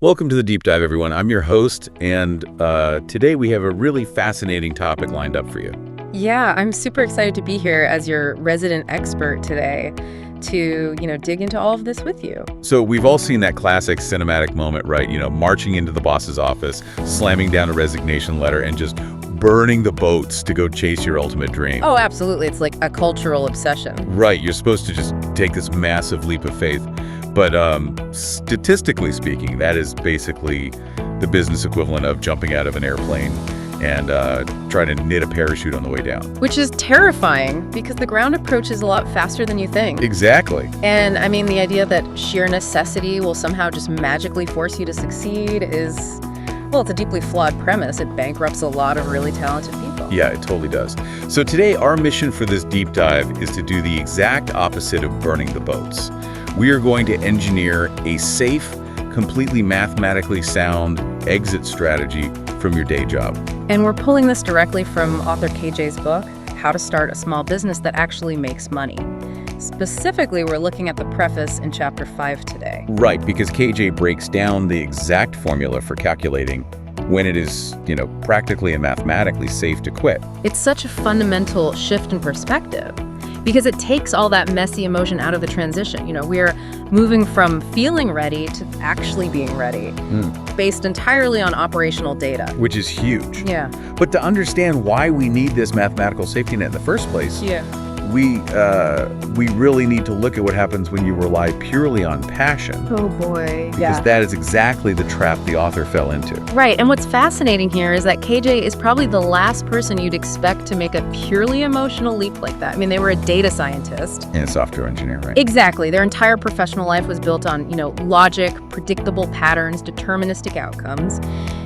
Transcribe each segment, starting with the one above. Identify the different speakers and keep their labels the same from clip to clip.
Speaker 1: Welcome to the Deep Dive, everyone. I'm your host, and today we have a really fascinating topic lined up for you.
Speaker 2: Yeah, I'm super excited to be here as your resident expert today to, dig into all of this with you.
Speaker 1: So we've all seen that classic cinematic moment, right? Marching into the boss's office, slamming down a resignation letter, and just burning the boats to go chase your ultimate dream.
Speaker 2: Oh, absolutely. It's like a cultural obsession.
Speaker 1: Right. You're supposed to just take this massive leap of faith. But statistically speaking, that is basically the business equivalent of jumping out of an airplane and trying to knit a parachute on the way down.
Speaker 2: Which is terrifying because the ground approach is a lot faster than you think.
Speaker 1: Exactly.
Speaker 2: And I mean, the idea that sheer necessity will somehow just magically force you to succeed is, well, it's a deeply flawed premise. It bankrupts a lot of really talented people.
Speaker 1: Yeah, it totally does. So today, our mission for this deep dive is to do the exact opposite of burning the boats. We are going to engineer a safe, completely mathematically sound exit strategy from your day job.
Speaker 2: And we're pulling this directly from author KJ's book, How to Start a Small Business That Actually Makes Money. Specifically, we're looking at the preface in Chapter 5 today.
Speaker 1: Right, because KJ breaks down the exact formula for calculating when it is, practically and mathematically safe to quit.
Speaker 2: It's such a fundamental shift in perspective because it takes all that messy emotion out of the transition. We're moving from feeling ready to actually being ready, based entirely on operational data.
Speaker 1: Which is huge.
Speaker 2: Yeah.
Speaker 1: But to understand why we need this mathematical safety net in the first place, we really need to look at what happens when you rely purely on passion.
Speaker 2: Oh boy.
Speaker 1: Because that is exactly the trap the author fell into.
Speaker 2: Right. And what's fascinating here is that KJ is probably the last person you'd expect to make a purely emotional leap like that. I mean, they were a data scientist.
Speaker 1: And a software engineer, right?
Speaker 2: Exactly. Their entire professional life was built on, logic, predictable patterns, deterministic outcomes.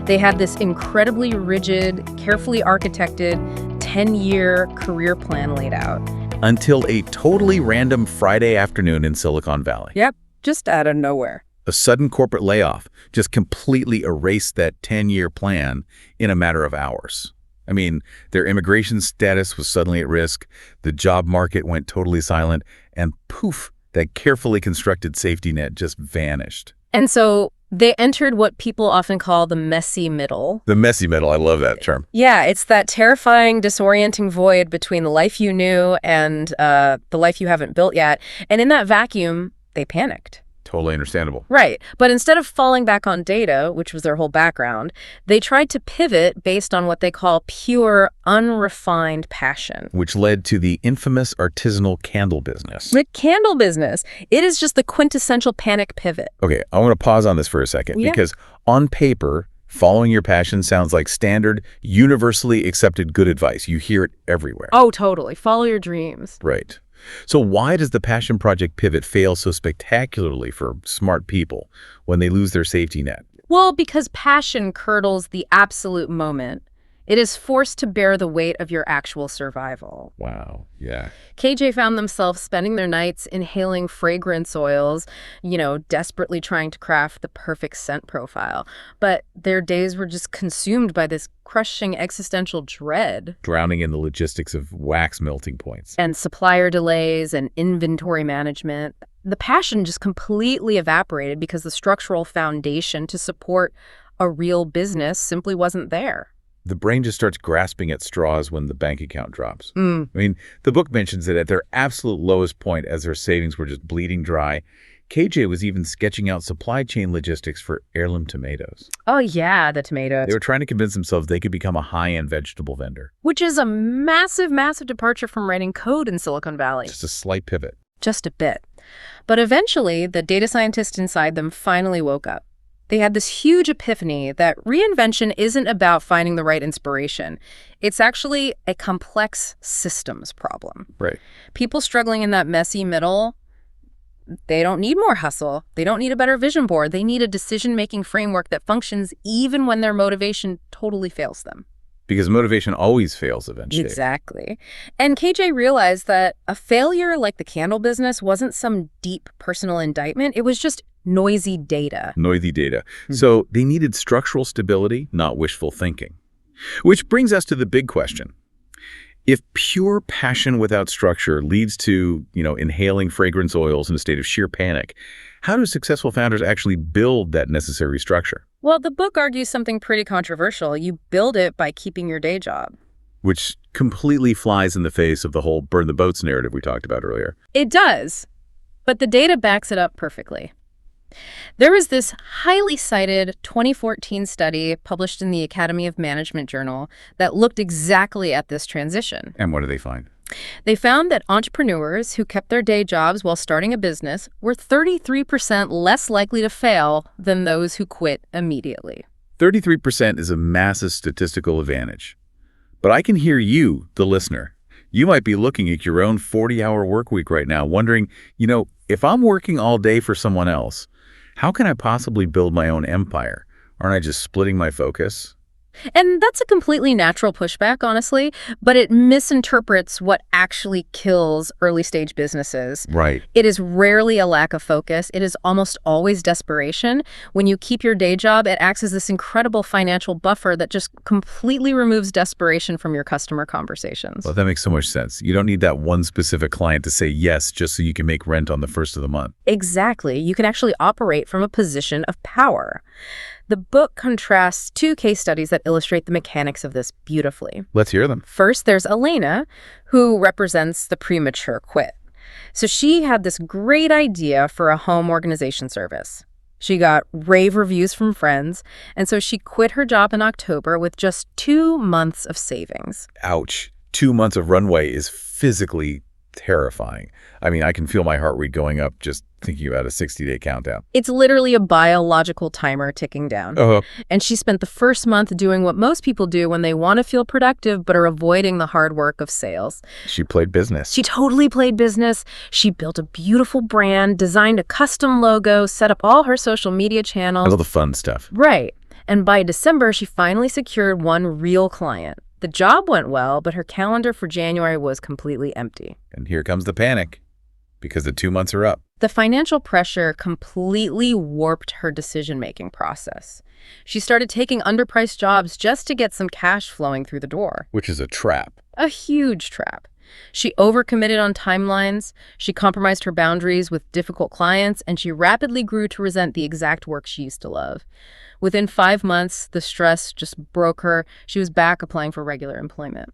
Speaker 2: They had this incredibly rigid, carefully architected 10-year career plan laid out.
Speaker 1: Until a totally random Friday afternoon in Silicon Valley.
Speaker 2: Yep, just out of nowhere.
Speaker 1: A sudden corporate layoff just completely erased that 10-year plan in a matter of hours. I mean, their immigration status was suddenly at risk, the job market went totally silent, and poof, that carefully constructed safety net just vanished.
Speaker 2: And so they entered what people often call the messy middle.
Speaker 1: The messy middle, I love that term.
Speaker 2: Yeah, it's that terrifying, disorienting void between the life you knew and the life you haven't built yet. And in that vacuum, they panicked.
Speaker 1: Totally understandable.
Speaker 2: Right. But instead of falling back on data, which was their whole background, they tried to pivot based on what they call pure, unrefined passion.
Speaker 1: Which led to the infamous artisanal candle business.
Speaker 2: The candle business. It is just the quintessential panic pivot.
Speaker 1: Okay, I want to pause on this for a second because on paper, following your passion sounds like standard, universally accepted good advice. You hear it everywhere.
Speaker 2: Oh, totally. Follow your dreams.
Speaker 1: Right. So why does the passion project pivot fail so spectacularly for smart people when they lose their safety net?
Speaker 2: Well, because passion curdles the absolute moment. It is forced to bear the weight of your actual survival.
Speaker 1: Wow, yeah.
Speaker 2: KJ found themselves spending their nights inhaling fragrance oils, desperately trying to craft the perfect scent profile. But their days were just consumed by this crushing existential dread.
Speaker 1: Drowning in the logistics of wax melting points.
Speaker 2: And supplier delays and inventory management. The passion just completely evaporated because the structural foundation to support a real business simply wasn't there.
Speaker 1: The brain just starts grasping at straws when the bank account drops. I mean, the book mentions that at their absolute lowest point, as their savings were just bleeding dry, KJ was even sketching out supply chain logistics for heirloom tomatoes.
Speaker 2: Oh, yeah, the tomatoes.
Speaker 1: They were trying to convince themselves they could become a high-end vegetable vendor.
Speaker 2: Which is a massive, massive departure from writing code in Silicon Valley.
Speaker 1: Just a slight pivot.
Speaker 2: Just a bit. But eventually, the data scientist inside them finally woke up. They had this huge epiphany that reinvention isn't about finding the right inspiration. It's actually a complex systems problem.
Speaker 1: Right.
Speaker 2: People struggling in that messy middle, they don't need more hustle. They don't need a better vision board. They need a decision-making framework that functions even when their motivation totally fails them.
Speaker 1: Because motivation always fails eventually.
Speaker 2: Exactly. And KJ realized that a failure like the candle business wasn't some deep personal indictment. It was just noisy data.
Speaker 1: Noisy data. So they needed structural stability, not wishful thinking. Which brings us to the big question. If pure passion without structure leads to, inhaling fragrance oils in a state of sheer panic, How do successful founders actually build that necessary structure?
Speaker 2: Well, the book argues something pretty controversial. You build it by keeping your day job.
Speaker 1: Which completely flies in the face of the whole burn the boats narrative we talked about earlier.
Speaker 2: It does, but the data backs it up perfectly. There was this highly cited 2014 study published in the Academy of Management journal that looked exactly at this transition.
Speaker 1: And what do they find?
Speaker 2: They found that entrepreneurs who kept their day jobs while starting a business were 33% less likely to fail than those who quit immediately.
Speaker 1: 33% is a massive statistical advantage. But I can hear you, the listener. You might be looking at your own 40-hour work week right now, wondering, if I'm working all day for someone else, how can I possibly build my own empire? Aren't I just splitting my focus?
Speaker 2: And that's a completely natural pushback, honestly, but it misinterprets what actually kills early-stage businesses.
Speaker 1: Right.
Speaker 2: It is rarely a lack of focus. It is almost always desperation. When you keep your day job, it acts as this incredible financial buffer that just completely removes desperation from your customer conversations.
Speaker 1: Well, that makes so much sense. You don't need that one specific client to say yes just so you can make rent on the first of the month.
Speaker 2: Exactly. You can actually operate from a position of power. The book contrasts two case studies that illustrate the mechanics of this beautifully.
Speaker 1: Let's hear them.
Speaker 2: First, there's Elena, who represents the premature quit. So she had this great idea for a home organization service. She got rave reviews from friends, and so she quit her job in October with just 2 months of savings.
Speaker 1: Ouch. 2 months of runway is physically terrifying. I mean, I can feel my heart rate going up just thinking about a 60-day countdown.
Speaker 2: It's literally a biological timer ticking down. And she spent the first month doing what most people do when they want to feel productive but are avoiding the hard work of sales.
Speaker 1: She played business.
Speaker 2: She totally played business. She built a beautiful brand, designed a custom logo, set up all her social media channels.
Speaker 1: All the fun stuff.
Speaker 2: Right. And by December, she finally secured one real client. The job went well, but her calendar for January was completely empty.
Speaker 1: And here comes the panic, because the 2 months are up.
Speaker 2: The financial pressure completely warped her decision-making process. She started taking underpriced jobs just to get some cash flowing through the door.
Speaker 1: Which is a trap.
Speaker 2: A huge trap. She overcommitted on timelines, she compromised her boundaries with difficult clients, and she rapidly grew to resent the exact work she used to love. Within 5 months, the stress just broke her. She was back applying for regular employment.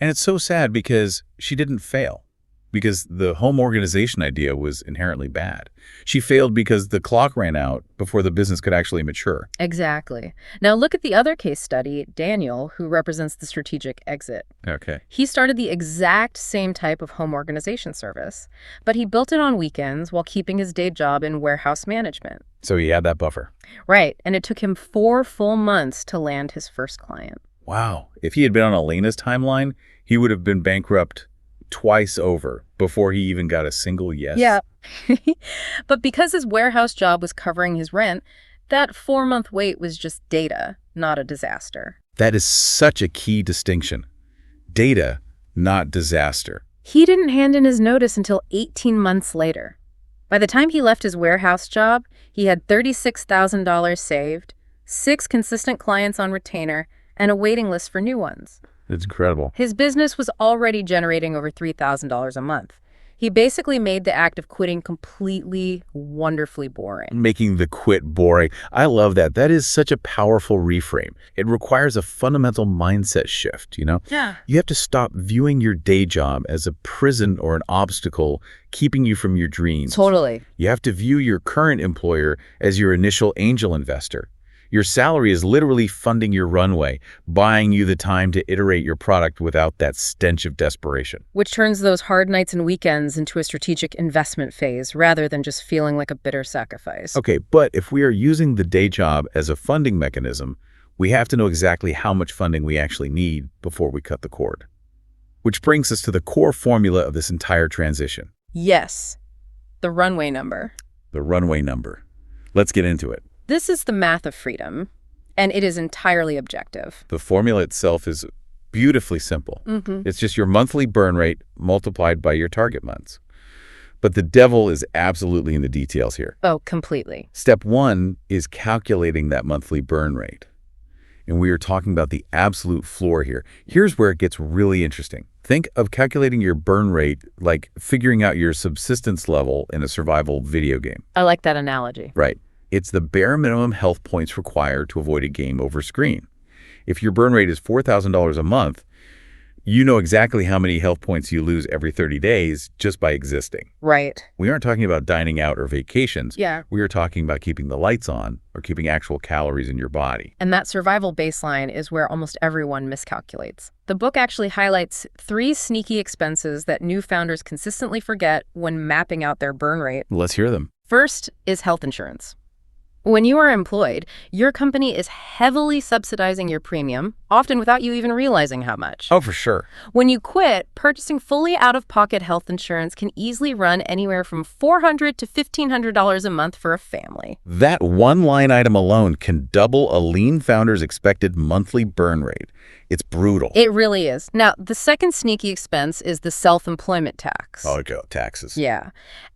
Speaker 1: And it's so sad because she didn't fail, because the home organization idea was inherently bad. She failed because the clock ran out before the business could actually mature.
Speaker 2: Exactly. Now look at the other case study, Daniel, who represents the strategic exit.
Speaker 1: Okay.
Speaker 2: He started the exact same type of home organization service, but he built it on weekends while keeping his day job in warehouse management.
Speaker 1: So he had that buffer.
Speaker 2: Right, and it took him 4 full months to land his first client.
Speaker 1: Wow. If he had been on Elena's timeline, he would have been bankrupt twice over before he even got a single yes.
Speaker 2: Yeah. But because his warehouse job was covering his rent, that 4-month wait was just data, not a disaster.
Speaker 1: That is such a key distinction. Data, not disaster.
Speaker 2: He didn't hand in his notice until 18 months later. By the time he left his warehouse job, he had $36,000 saved, 6 consistent clients on retainer, and a waiting list for new ones.
Speaker 1: It's incredible.
Speaker 2: His business was already generating over $3,000 a month. He basically made the act of quitting completely, wonderfully boring.
Speaker 1: Making the quit boring. I love that. That is such a powerful reframe. It requires a fundamental mindset shift,
Speaker 2: Yeah.
Speaker 1: You have to stop viewing your day job as a prison or an obstacle keeping you from your dreams.
Speaker 2: Totally.
Speaker 1: You have to view your current employer as your initial angel investor. Your salary is literally funding your runway, buying you the time to iterate your product without that stench of desperation.
Speaker 2: Which turns those hard nights and weekends into a strategic investment phase rather than just feeling like a bitter sacrifice.
Speaker 1: Okay, but if we are using the day job as a funding mechanism, we have to know exactly how much funding we actually need before we cut the cord. Which brings us to the core formula of this entire transition.
Speaker 2: Yes, the runway number.
Speaker 1: The runway number. Let's get into it.
Speaker 2: This is the math of freedom, and it is entirely objective.
Speaker 1: The formula itself is beautifully simple. It's just your monthly burn rate multiplied by your target months. But the devil is absolutely in the details here.
Speaker 2: Oh, completely.
Speaker 1: Step 1 is calculating that monthly burn rate. And we are talking about the absolute floor here. Here's where it gets really interesting. Think of calculating your burn rate like figuring out your subsistence level in a survival video game.
Speaker 2: I like that analogy.
Speaker 1: Right. It's the bare minimum health points required to avoid a game over screen. If your burn rate is $4,000 a month, you know exactly how many health points you lose every 30 days just by existing.
Speaker 2: Right.
Speaker 1: We aren't talking about dining out or vacations.
Speaker 2: Yeah.
Speaker 1: We are talking about keeping the lights on or keeping actual calories in your body.
Speaker 2: And that survival baseline is where almost everyone miscalculates. The book actually highlights 3 sneaky expenses that new founders consistently forget when mapping out their burn rate.
Speaker 1: Let's hear them.
Speaker 2: First is health insurance. When you are employed, your company is heavily subsidizing your premium, often without you even realizing how much.
Speaker 1: Oh, for sure.
Speaker 2: When you quit, purchasing fully out-of-pocket health insurance can easily run anywhere from $400 to $1,500 a month for a family.
Speaker 1: That one line item alone can double a lean founder's expected monthly burn rate. It's brutal.
Speaker 2: It really is. Now, the second sneaky expense is the self-employment tax.
Speaker 1: Oh, go taxes.
Speaker 2: Yeah.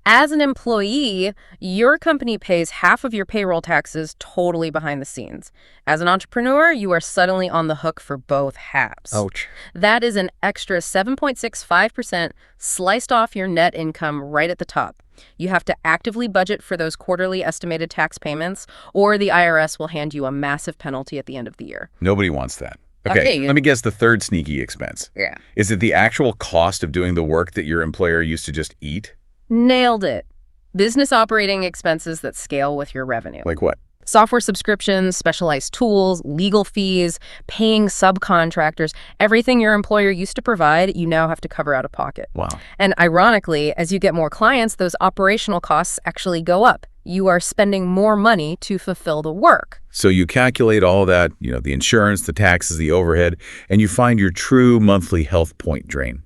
Speaker 2: As an employee, your company pays half of your payroll taxes totally behind the scenes. As an entrepreneur, you are suddenly on the hook for both halves.
Speaker 1: Ouch.
Speaker 2: That is an extra 7.65% sliced off your net income right at the top. You have to actively budget for those quarterly estimated tax payments, or the IRS will hand you a massive penalty at the end of the year.
Speaker 1: Nobody wants that. Okay, let me guess the third sneaky expense.
Speaker 2: Yeah.
Speaker 1: Is it the actual cost of doing the work that your employer used to just eat?
Speaker 2: Nailed it. Business operating expenses that scale with your revenue.
Speaker 1: Like what?
Speaker 2: Software subscriptions, specialized tools, legal fees, paying subcontractors, everything your employer used to provide, you now have to cover out of pocket.
Speaker 1: Wow.
Speaker 2: And ironically, as you get more clients, those operational costs actually go up. You are spending more money to fulfill the work.
Speaker 1: So you calculate all that, the insurance, the taxes, the overhead, and you find your true monthly health point drain.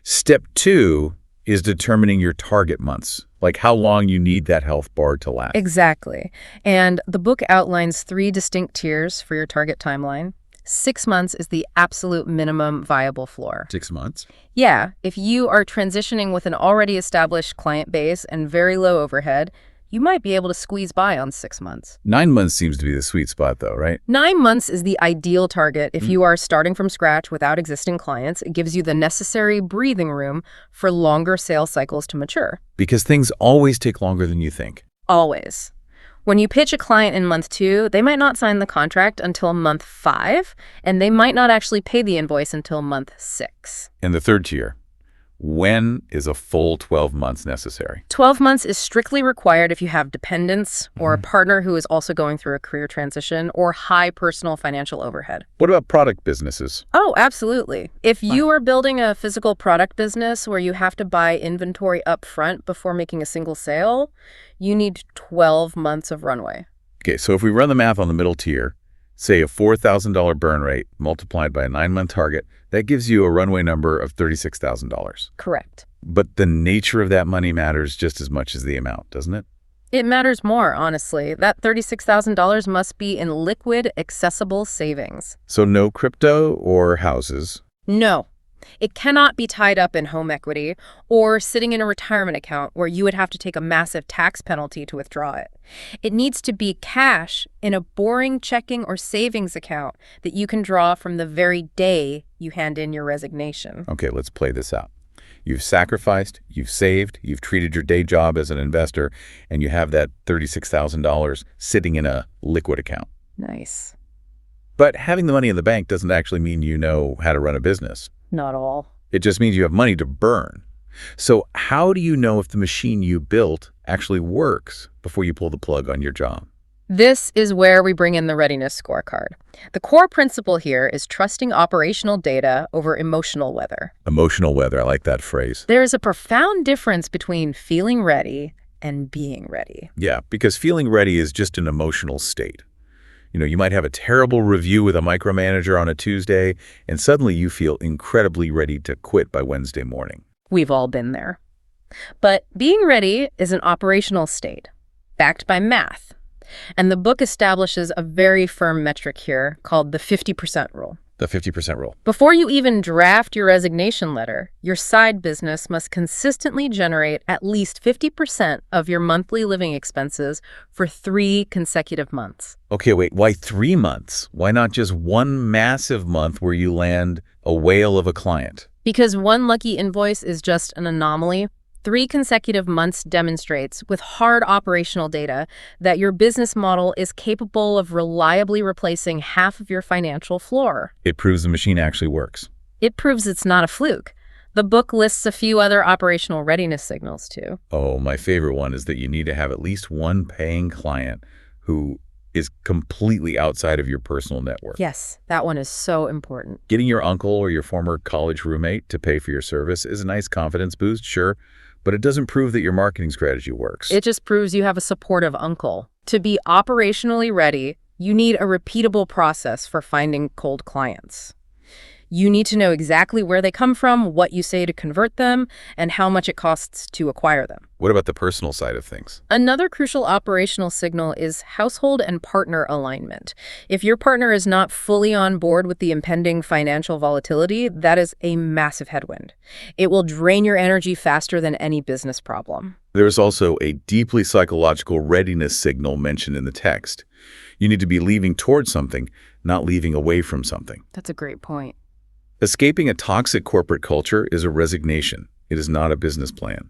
Speaker 1: Step 2 is determining your target months, like how long you need that health bar to last.
Speaker 2: Exactly. And the book outlines 3 distinct tiers for your target timeline. 6 months is the absolute minimum viable floor.
Speaker 1: 6 months?
Speaker 2: Yeah. If you are transitioning with an already established client base and very low overhead, you might be able to squeeze by on 6 months.
Speaker 1: 9 months seems to be the sweet spot, though, right?
Speaker 2: 9 months is the ideal target if you are starting from scratch without existing clients. It gives you the necessary breathing room for longer sales cycles to mature.
Speaker 1: Because things always take longer than you think.
Speaker 2: Always. When you pitch a client in month 2, they might not sign the contract until month 5, and they might not actually pay the invoice until month 6.
Speaker 1: And the third tier. When is a full 12 months necessary?
Speaker 2: 12 months is strictly required if you have dependents or a partner who is also going through a career transition or high personal financial overhead.
Speaker 1: What about product businesses?
Speaker 2: Oh, absolutely. If you are building a physical product business where you have to buy inventory up front before making a single sale, you need 12 months of runway.
Speaker 1: Okay, so if we run the math on the middle tier, say a $4,000 burn rate multiplied by a 9-month target, that gives you a runway number of $36,000.
Speaker 2: Correct.
Speaker 1: But the nature of that money matters just as much as the amount, doesn't it?
Speaker 2: It matters more, honestly. That $36,000 must be in liquid, accessible savings.
Speaker 1: So no crypto or houses.
Speaker 2: No. It cannot be tied up in home equity or sitting in a retirement account where you would have to take a massive tax penalty to withdraw it. It needs to be cash in a boring checking or savings account that you can draw from the very day you hand in your resignation.
Speaker 1: Okay, let's play this out. You've sacrificed, you've saved, you've treated your day job as an investor, and you have that $36,000 sitting in a liquid account.
Speaker 2: Nice.
Speaker 1: But having the money in the bank doesn't actually mean you know how to run a business.
Speaker 2: Not all.
Speaker 1: It just means you have money to burn. So how do you know if the machine you built actually works before you pull the plug on your job?
Speaker 2: This is where we bring in the readiness scorecard. The core principle here is trusting operational data over emotional weather.
Speaker 1: Emotional weather, I like that phrase.
Speaker 2: There is a profound difference between feeling ready and being ready.
Speaker 1: Yeah, because feeling ready is just an emotional state. You might have a terrible review with a micromanager on a Tuesday, and suddenly you feel incredibly ready to quit by Wednesday morning.
Speaker 2: We've all been there. But being ready is an operational state, backed by math. And the book establishes a very firm metric here called the 50% rule.
Speaker 1: The 50% rule.
Speaker 2: Before you even draft your resignation letter, your side business must consistently generate at least 50% of your monthly living expenses for 3 consecutive months.
Speaker 1: Okay, wait, why 3 months? Why not just one massive month where you land a whale of a client?
Speaker 2: Because one lucky invoice is just an anomaly, 3 consecutive months demonstrates, with hard operational data, that your business model is capable of reliably replacing half of your financial floor.
Speaker 1: It proves the machine actually works.
Speaker 2: It proves it's not a fluke. The book lists a few other operational readiness signals, too.
Speaker 1: Oh, my favorite one is that you need to have at least one paying client who is completely outside of your personal network.
Speaker 2: Yes, that one is so important.
Speaker 1: Getting your uncle or your former college roommate to pay for your service is a nice confidence boost, sure, but it doesn't prove that your marketing strategy works.
Speaker 2: It just proves you have a supportive uncle. To be operationally ready, you need a repeatable process for finding cold clients. You need to know exactly where they come from, what you say to convert them, and how much it costs to acquire them.
Speaker 1: What about the personal side of things?
Speaker 2: Another crucial operational signal is household and partner alignment. If your partner is not fully on board with the impending financial volatility, that is a massive headwind. It will drain your energy faster than any business problem.
Speaker 1: There's also a deeply psychological readiness signal mentioned in the text. You need to be leaving towards something, not leaving away from something.
Speaker 2: That's a great point.
Speaker 1: Escaping a toxic corporate culture is a resignation. It is not a business plan.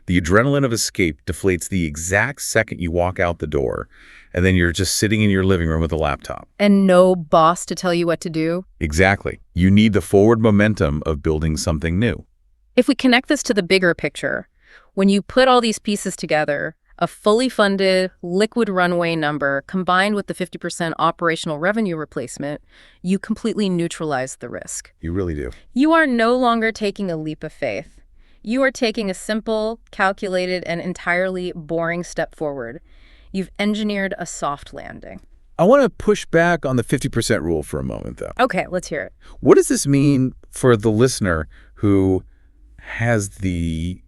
Speaker 1: The adrenaline of escape deflates the exact second you walk out the door, and then you're just sitting in your living room with a laptop.
Speaker 2: And no boss to tell you what to do?
Speaker 1: Exactly. You need the forward momentum of building something new.
Speaker 2: If we connect this to the bigger picture, when you put all these pieces together, a fully funded, liquid runway number combined with the 50% operational revenue replacement, you completely neutralize the risk.
Speaker 1: You really do.
Speaker 2: You are no longer taking a leap of faith. You are taking a simple, calculated, and entirely boring step forward. You've engineered a soft landing.
Speaker 1: I want to push back on the 50% rule for a moment, though.
Speaker 2: Okay, let's hear it.
Speaker 1: What does this mean for the listener who has the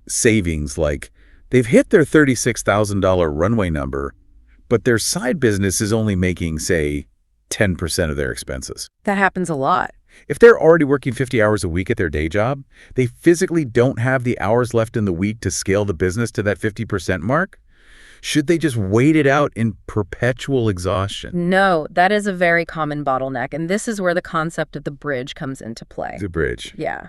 Speaker 1: savings, like they've hit their $36,000 runway number, but their side business is only making, say, 10% of their expenses?
Speaker 2: That happens a lot.
Speaker 1: If they're already working 50 hours a week at their day job, they physically don't have the hours left in the week to scale the business to that 50% mark. Should they just wait it out in perpetual exhaustion?
Speaker 2: No, that is a very common bottleneck, and this is where the concept of the bridge comes into play.
Speaker 1: The bridge.
Speaker 2: Yeah.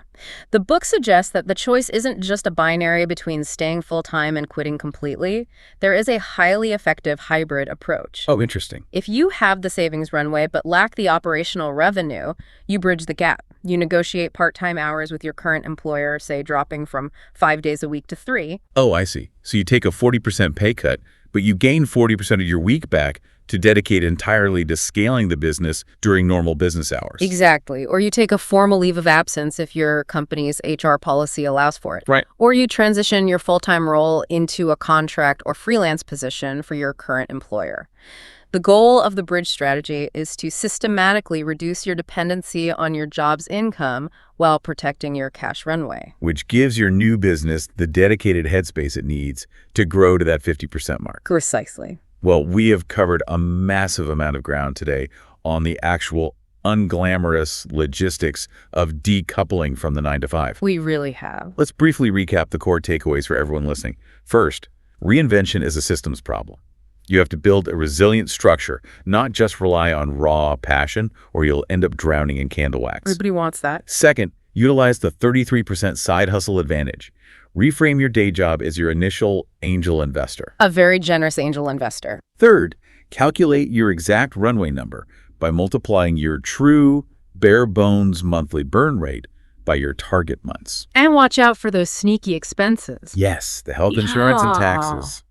Speaker 2: The book suggests that the choice isn't just a binary between staying full-time and quitting completely. There is a highly effective hybrid approach.
Speaker 1: Oh, interesting.
Speaker 2: If you have the savings runway but lack the operational revenue, you bridge the gap. You negotiate part-time hours with your current employer, say dropping from 5 days a week to 3.
Speaker 1: Oh, I see. So you take a 40% pay cut, but you gain 40% of your week back to dedicate entirely to scaling the business during normal business hours.
Speaker 2: Exactly. Or you take a formal leave of absence if your company's HR policy allows for it.
Speaker 1: Right.
Speaker 2: Or you transition your full-time role into a contract or freelance position for your current employer. The goal of the bridge strategy is to systematically reduce your dependency on your job's income while protecting your cash runway.
Speaker 1: Which gives your new business the dedicated headspace it needs to grow to that 50% mark.
Speaker 2: Precisely.
Speaker 1: Well, we have covered a massive amount of ground today on the actual unglamorous logistics of decoupling from the 9-to-5.
Speaker 2: We really have.
Speaker 1: Let's briefly recap the core takeaways for everyone listening. First, reinvention is a systems problem. You have to build a resilient structure, not just rely on raw passion, or you'll end up drowning in candle wax.
Speaker 2: Everybody wants that.
Speaker 1: Second, utilize the 33% side hustle advantage. Reframe your day job as your initial angel investor.
Speaker 2: A very generous angel investor.
Speaker 1: Third, calculate your exact runway number by multiplying your true, bare-bones monthly burn rate by your target months.
Speaker 2: And watch out for those sneaky expenses.
Speaker 1: Yes, the health insurance and taxes.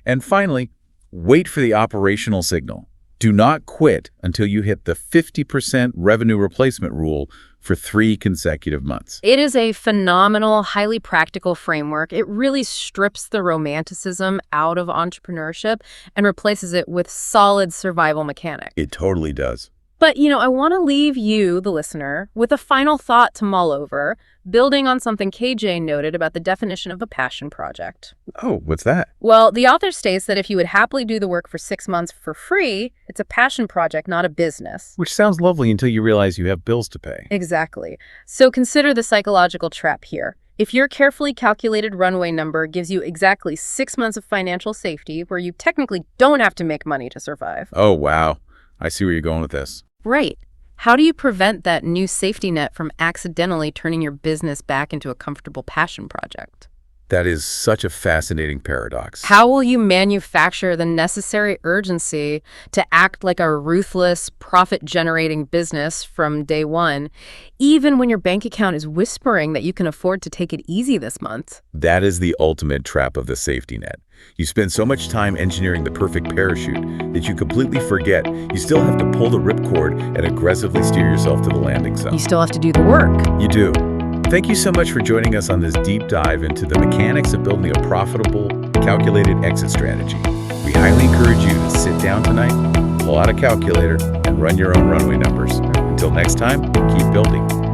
Speaker 1: And finally, wait for the operational signal. Do not quit until you hit the 50% revenue replacement rule for 3 consecutive months.
Speaker 2: It is a phenomenal, highly practical framework. It really strips the romanticism out of entrepreneurship and replaces it with solid survival mechanics.
Speaker 1: It totally does.
Speaker 2: But, I want to leave you, the listener, with a final thought to mull over, building on something KJ noted about the definition of a passion project.
Speaker 1: Oh, what's that?
Speaker 2: Well, the author states that if you would happily do the work for 6 months for free, it's a passion project, not a business.
Speaker 1: Which sounds lovely until you realize you have bills to pay.
Speaker 2: Exactly. So consider the psychological trap here. If your carefully calculated runway number gives you exactly 6 months of financial safety where you technically don't have to make money to survive.
Speaker 1: Oh, wow. I see where you're going with this.
Speaker 2: Right. How do you prevent that new safety net from accidentally turning your business back into a comfortable passion project?
Speaker 1: That is such a fascinating paradox.
Speaker 2: How will you manufacture the necessary urgency to act like a ruthless, profit-generating business from day one, even when your bank account is whispering that you can afford to take it easy this month?
Speaker 1: That is the ultimate trap of the safety net. You spend so much time engineering the perfect parachute that you completely forget you still have to pull the ripcord and aggressively steer yourself to the landing zone.
Speaker 2: You still have to do the work.
Speaker 1: You do. Thank you so much for joining us on this deep dive into the mechanics of building a profitable, calculated exit strategy. We highly encourage you to sit down tonight, pull out a calculator, and run your own runway numbers. Until next time, keep building.